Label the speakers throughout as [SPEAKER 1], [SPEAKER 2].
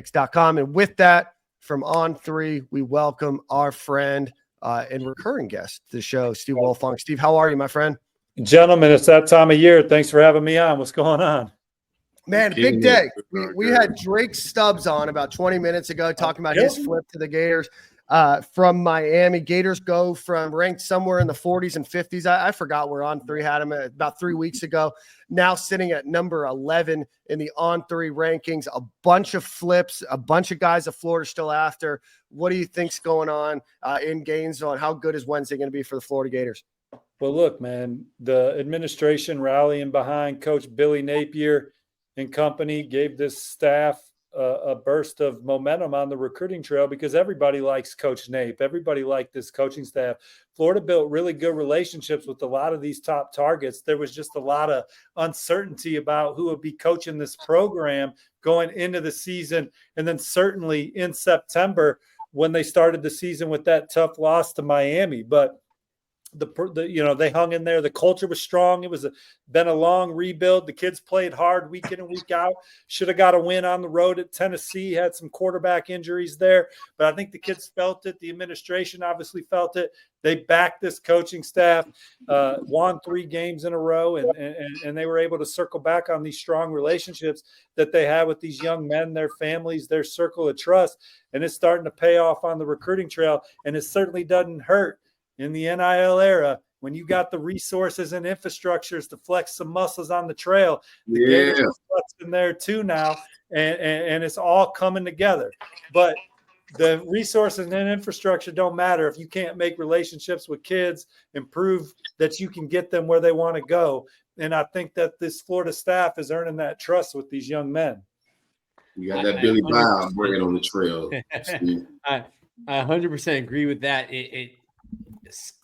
[SPEAKER 1] Picks.com. And with that, from On Three, we welcome our friend and recurring guest to the show, Steve Wiltfong. Steve, how are you, my friend?
[SPEAKER 2] Gentlemen, it's that time of year. Thanks for having me on. What's going on?
[SPEAKER 1] Man, big day. We had Drake Stubbs on about 20 minutes ago talking about his flip to the Gators from Miami. Gators go from ranked somewhere in the 40s and 50s. I forgot where On Three had him about 3 weeks ago. Now sitting at number 11 in the On Three rankings. A bunch of flips, a bunch of guys that Florida still after. What do you think's going on in Gainesville, and how good is Wednesday going to be for the Florida Gators?
[SPEAKER 2] Well, look, man, the administration rallying behind Coach Billy Napier and company gave this staff a burst of momentum on the recruiting trail because everybody likes Coach Nape. Everybody liked this coaching staff. Florida built really good relationships with a lot of these top targets. There was just a lot of uncertainty about who would be coaching this program going into the season. And then certainly in September when they started the season with that tough loss to Miami. But they hung in there. The culture was strong. It was been a long rebuild. The kids played hard week in and week out. Should have got a win on the road at Tennessee. Had some quarterback injuries there, but I think the kids felt it. The administration obviously felt it. They backed this coaching staff, won 3 games in a row, and they were able to circle back on these strong relationships that they had with these young men, their families, their circle of trust, and it's starting to pay off on the recruiting trail. And it certainly doesn't hurt in the NIL era, when you got the resources and infrastructures to flex some muscles on the trail. The Gators are flexing there too now, and it's all coming together. But the resources and infrastructure don't matter if you can't make relationships with kids and prove that you can get them where they want to go. And I think that this Florida staff is earning that trust with these young men.
[SPEAKER 3] You got that Billy Bob bringing on the trail.
[SPEAKER 4] I 100% agree with that.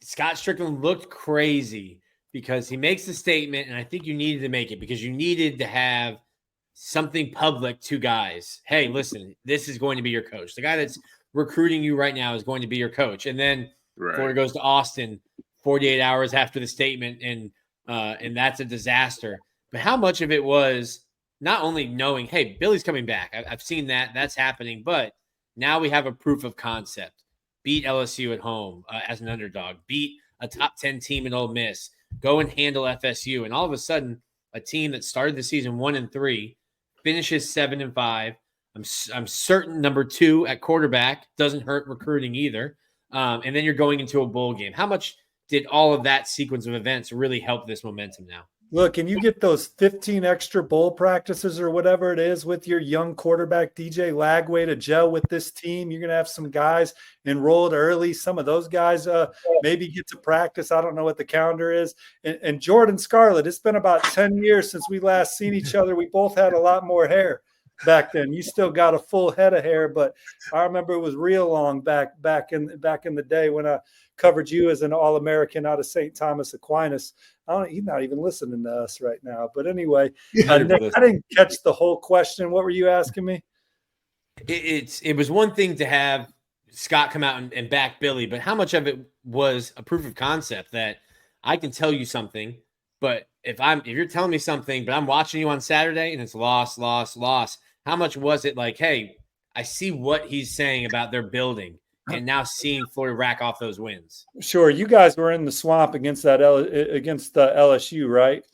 [SPEAKER 4] Scott Strickland looked crazy because he makes the statement, and I think you needed to make it because you needed to have something public to guys. Hey, listen, this is going to be your coach. The guy that's recruiting you right now is going to be your coach. And then Florida goes to Austin 48 hours after the statement, and that's a disaster. But how much of it was not only knowing, hey, Billy's coming back. I've seen that. That's happening. But now we have a proof of concept. Beat LSU at home as an underdog, beat a top 10 team in Ole Miss, go and handle FSU. And all of a sudden, a team that started the season 1-3 finishes 7-5. I'm certain number 2 at quarterback doesn't hurt recruiting either. And then you're going into a bowl game. How much did all of that sequence of events really help this momentum now?
[SPEAKER 2] Look, and you get those 15 extra bowl practices or whatever it is with your young quarterback, DJ Lagway, to gel with this team. You're going to have some guys enrolled early. Some of those guys maybe get to practice. I don't know what the calendar is. And Jordan Scarlett, it's been about 10 years since we last seen each other. We both had a lot more hair back then. You still got a full head of hair, but I remember it was real long back in the day when I covered you as an All-American out of St. Thomas Aquinas. He's not even listening to us right now. But anyway, I didn't catch the whole question. What were you asking me?
[SPEAKER 4] It was one thing to have Scott come out and back Billy, but how much of it was a proof of concept that I can tell you something, but if you're telling me something, but I'm watching you on Saturday and it's loss, how much was it like, hey, I see what he's saying about their building, and now seeing Florida rack off those wins?
[SPEAKER 2] Sure. You guys were in the swamp against the LSU, right?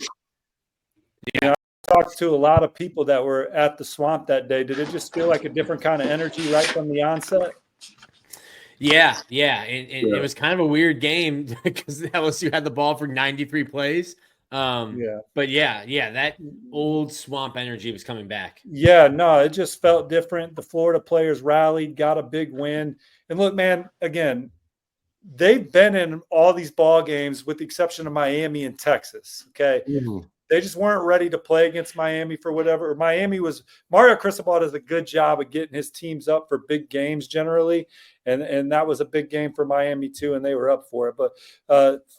[SPEAKER 2] Yeah. I talked to a lot of people that were at the swamp that day. Did it just feel like a different kind of energy right from the onset?
[SPEAKER 4] Yeah. And it was kind of a weird game because LSU had the ball for 93 plays. But that old swamp energy was coming back.
[SPEAKER 2] Yeah, no, it just felt different. The Florida players rallied, got a big win. And look, man, again, they've been in all these ball games with the exception of Miami and Texas. Okay. Mm-hmm. They just weren't ready to play against Miami for whatever. Mario Cristobal does a good job of getting his teams up for big games generally. And that was a big game for Miami too, and they were up for it. But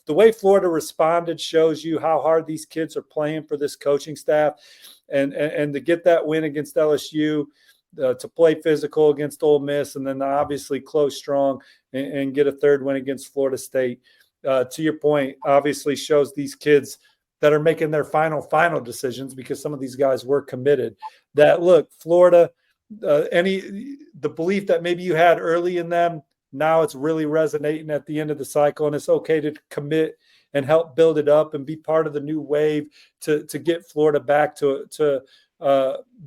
[SPEAKER 2] the way Florida responded shows you how hard these kids are playing for this coaching staff. And to get that win against LSU, to play physical against Ole Miss, and then obviously close strong and get a third win against Florida State, to your point, obviously shows these kids that are making their final decisions, because some of these guys were committed, that look, Florida, the belief that maybe you had early in them, now it's really resonating at the end of the cycle, and it's okay to commit and help build it up and be part of the new wave to get Florida back to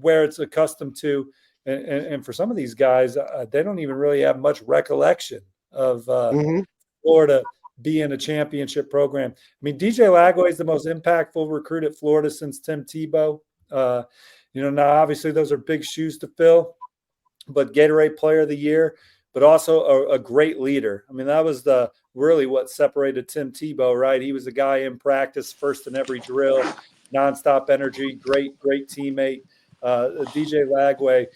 [SPEAKER 2] where it's accustomed to. And for some of these guys, they don't even really have much recollection of Florida being a championship program. I mean, DJ Lagway is the most impactful recruit at Florida since Tim Tebow. Now obviously those are big shoes to fill, but Gatorade Player of the Year, but also a great leader. I mean, that was really what separated Tim Tebow, right? He was the guy in practice, first in every drill, nonstop energy, great teammate. DJ Lagway,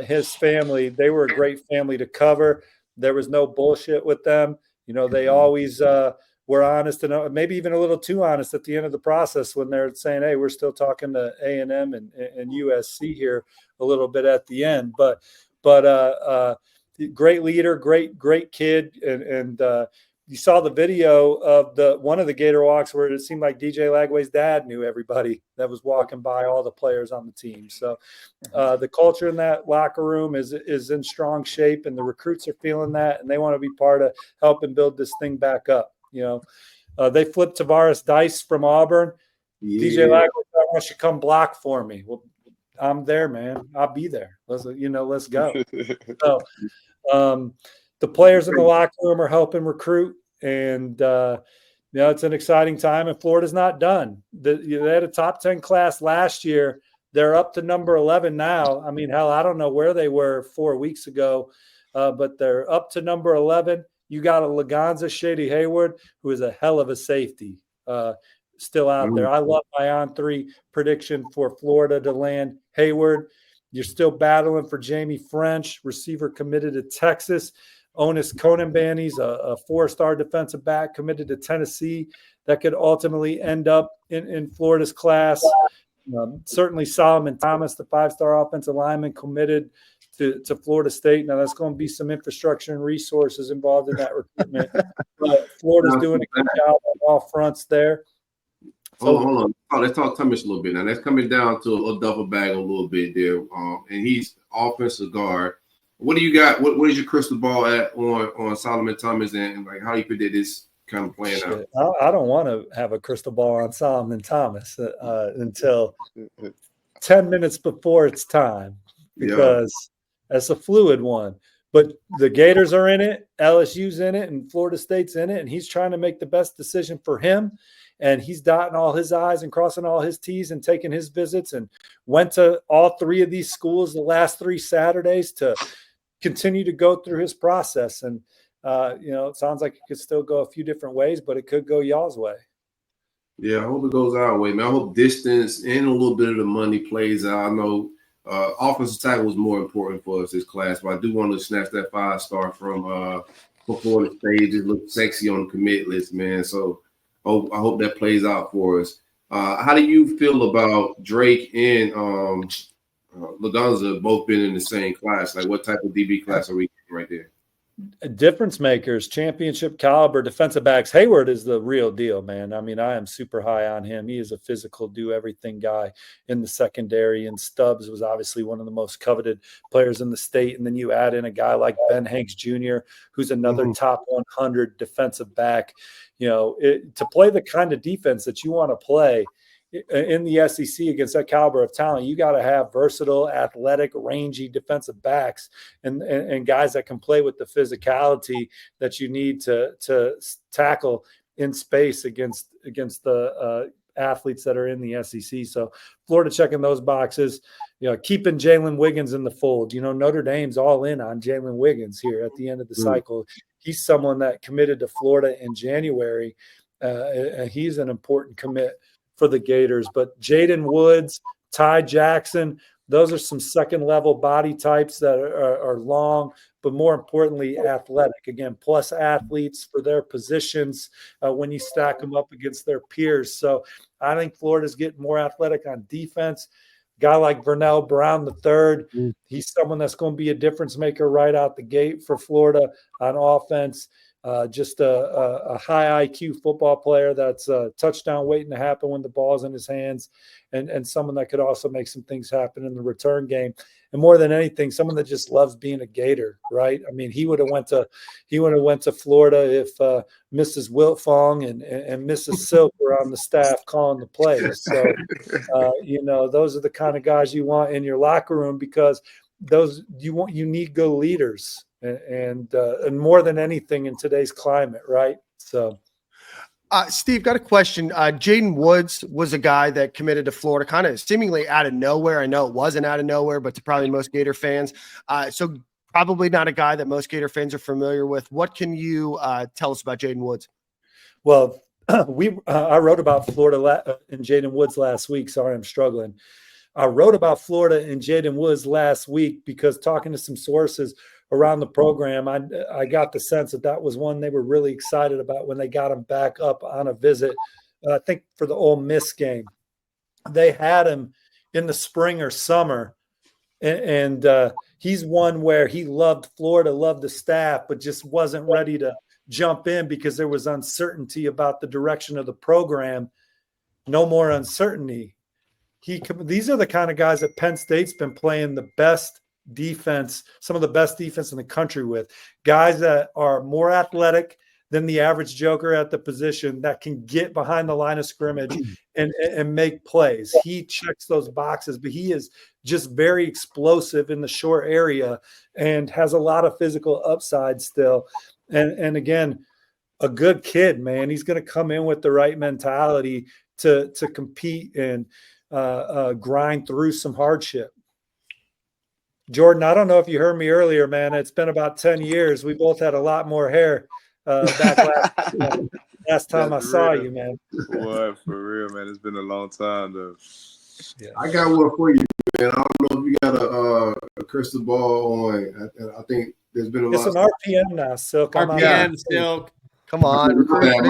[SPEAKER 2] his family, they were a great family to cover. There was no bullshit with them. They always were honest, and maybe even a little too honest at the end of the process when they're saying, hey, we're still talking to A&M and USC here a little bit at the end. But great leader, great kid. And you saw the video of one of the Gator walks where it seemed like DJ Lagway's dad knew everybody that was walking by, all the players on the team. So the culture in that locker room is in strong shape, and the recruits are feeling that, and they want to be part of helping build this thing back up. They flipped Tavares Dice from Auburn. Yeah. DJ Lagway, I want you to come block for me. Well, I'm there, man. I'll be there. Let's go. So the players in the locker room are helping recruit, and it's an exciting time. And Florida's not done. They had a top 10 class last year. They're up to number 11 now. I mean, hell, I don't know where they were 4 weeks ago, but they're up to number 11. You got a Laganza Shady Hayward, who is a hell of a safety, still out there. I love my on-3 prediction for Florida to land Hayward. You're still battling for Jamie French, receiver committed to Texas. Onis Konanbanny's a 4-star defensive back committed to Tennessee that could ultimately end up in Florida's class. Certainly Solomon Thomas, the 5-star offensive lineman, committed to Florida State. Now, that's going to be some infrastructure and resources involved in that recruitment. But Florida's doing a good job on all fronts there.
[SPEAKER 3] So, hold on. Let's talk Thomas a little bit. Now, that's coming down to a double bag a little bit there. And he's offensive guard. What do you got? What is your crystal ball at on Solomon Thomas, and like how do you predict this kind of playing out?
[SPEAKER 2] I don't want to have a crystal ball on Solomon Thomas until 10 minutes before it's time, because that's a fluid one. But the Gators are in it, LSU's in it, and Florida State's in it, and he's trying to make the best decision for him. And he's dotting all his I's and crossing all his T's and taking his visits, and went to all 3 of these schools the last 3 Saturdays to continue to go through his process. And, it sounds like it could still go a few different ways, but it could go y'all's way.
[SPEAKER 3] Yeah, I hope it goes our way, man. I hope distance and a little bit of the money plays out. I know offensive tackle was more important for us this class, but I do want to snatch that 5-star from Florida State. It looks sexy on the commit list, man. So I hope that plays out for us. How do you feel about Drake and Laganza both been in the same class? Like, what type of DB class are we getting right there?
[SPEAKER 2] Difference makers, championship caliber defensive backs. Hayward is the real deal, man. I mean, I am super high on him. He is a physical, do-everything guy in the secondary, and Stubbs was obviously one of the most coveted players in the state. And then you add in a guy like Ben Hanks Jr., who's another top 100 defensive back. To play the kind of defense that you want to play in the SEC against that caliber of talent, you got to have versatile, athletic, rangy defensive backs and guys that can play with the physicality that you need to tackle in space against the athletes that are in the SEC. So Florida checking those boxes, keeping Jalen Wiggins in the fold. Notre Dame's all in on Jalen Wiggins here at the end of the cycle. He's someone that committed to Florida in January. He's an important commit for the Gators. But Jaden Woods, Ty Jackson, those are some second-level body types that are long, but more importantly, athletic. Again, plus athletes for their positions when you stack them up against their peers. So I think Florida's getting more athletic on defense. Guy like Vernell Brown III, he's someone that's going to be a difference maker right out the gate for Florida on offense. just a high IQ football player that's a touchdown waiting to happen when the ball's in his hands, and someone that could also make some things happen in the return game. And more than anything, someone that just loves being a Gator, right? I mean, he would have went to Florida if Mrs. Wiltfong and Mrs. Silk were on the staff calling the plays. So, those are the kind of guys you want in your locker room, because you need good leaders, and more than anything in today's climate, right? So.
[SPEAKER 1] Steve, got a question. Jaden Woods was a guy that committed to Florida kind of seemingly out of nowhere. I know it wasn't out of nowhere, but to probably most Gator fans. So probably not a guy that most Gator fans are familiar with. What can you tell us about Jaden Woods?
[SPEAKER 2] Well, I wrote about Florida and Jaden Woods last week. Sorry, I'm struggling. I wrote about Florida and Jaden Woods last week because talking to some sources around the program, I got the sense that was one they were really excited about when they got him back up on a visit. I think for the Ole Miss game, they had him in the spring or summer, and he's one where he loved Florida, loved the staff, but just wasn't ready to jump in because there was uncertainty about the direction of the program. No more uncertainty. These are the kind of guys that Penn State's been playing the best defense, some of the best defense in the country with. Guys that are more athletic than the average joker at the position, that can get behind the line of scrimmage and make plays. He checks those boxes, but he is just very explosive in the short area and has a lot of physical upside still. And again, a good kid, man. He's going to come in with the right mentality to compete and grind through some hardship. Jordan, I don't know if you heard me earlier, man. It's been about 10 years. We both had a lot more hair back last time I saw you, man.
[SPEAKER 5] What, for real, man. It's been a long time, though.
[SPEAKER 3] Yeah. I got one for you, man. I don't know if you got a crystal ball on. I think there's been a lot.
[SPEAKER 2] It's an RPM now, Silk.
[SPEAKER 4] RPM, Silk.
[SPEAKER 1] Come on.
[SPEAKER 3] My bad.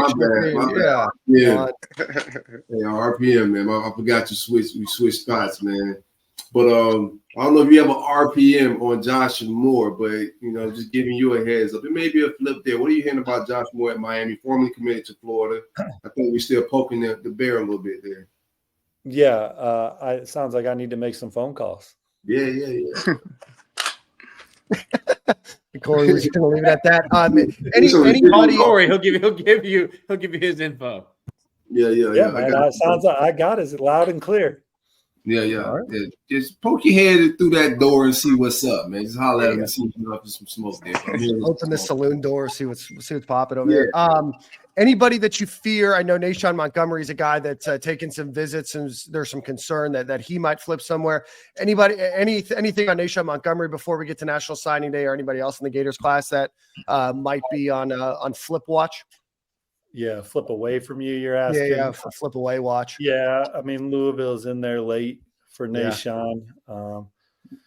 [SPEAKER 3] Yeah. RPM, man. I forgot we switched spots, man. But I don't know if you have an RPM on Josh Moore, but, just giving you a heads up. It may be a flip there. What are you hearing about Josh Moore at Miami, formerly committed to Florida? I think we're still poking the bear a little bit there.
[SPEAKER 2] Yeah, it sounds like I need to make some phone calls.
[SPEAKER 3] Yeah.
[SPEAKER 1] Corey, we're just gonna leave it at that. Anybody?
[SPEAKER 4] Corey, he'll give you his info.
[SPEAKER 3] Yeah.
[SPEAKER 2] Man, it sounds like I got it loud and clear.
[SPEAKER 3] Yeah. Right. Yeah. Just poke your head through that door and see what's up, man. Just holler at him and see if there's some smoke there.
[SPEAKER 1] Open the saloon door, see what's popping over there. Anybody that you fear? I know Nashawn Montgomery is a guy that's taken some visits, and there's some concern that he might flip somewhere. Anybody, anything on Nashawn Montgomery before we get to National Signing Day, or anybody else in the Gators class that might be on flip watch?
[SPEAKER 2] Yeah, flip away from you, you're asking?
[SPEAKER 1] Yeah, flip away watch.
[SPEAKER 2] Yeah, I mean, Louisville's in there late for Nashawn.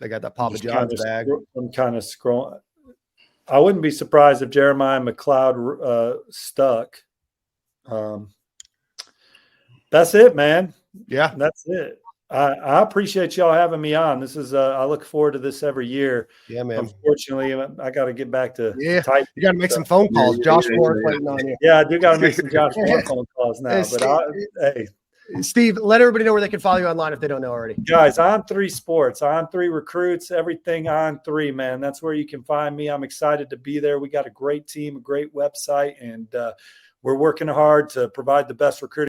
[SPEAKER 1] They got that Papa John's bag.
[SPEAKER 2] I'm kind of scrolling. I wouldn't be surprised if Jeremiah McLeod stuck. That's it, man.
[SPEAKER 1] Yeah,
[SPEAKER 2] that's it. I appreciate y'all having me on. This is I look forward to this every year.
[SPEAKER 1] Yeah, man.
[SPEAKER 2] Unfortunately, I got to get back to
[SPEAKER 1] type. You got to make some phone calls. Josh Moore waiting on you.
[SPEAKER 2] Yeah, I do got to make some Josh Moore phone calls now. Hey,
[SPEAKER 1] Steve, let everybody know where they can follow you online if they don't know already.
[SPEAKER 2] Guys, On3 Sports, On3 Recruits, everything On3, man. That's where you can find me. I'm excited to be there. We got a great team, a great website, and we're working hard to provide the best recruiting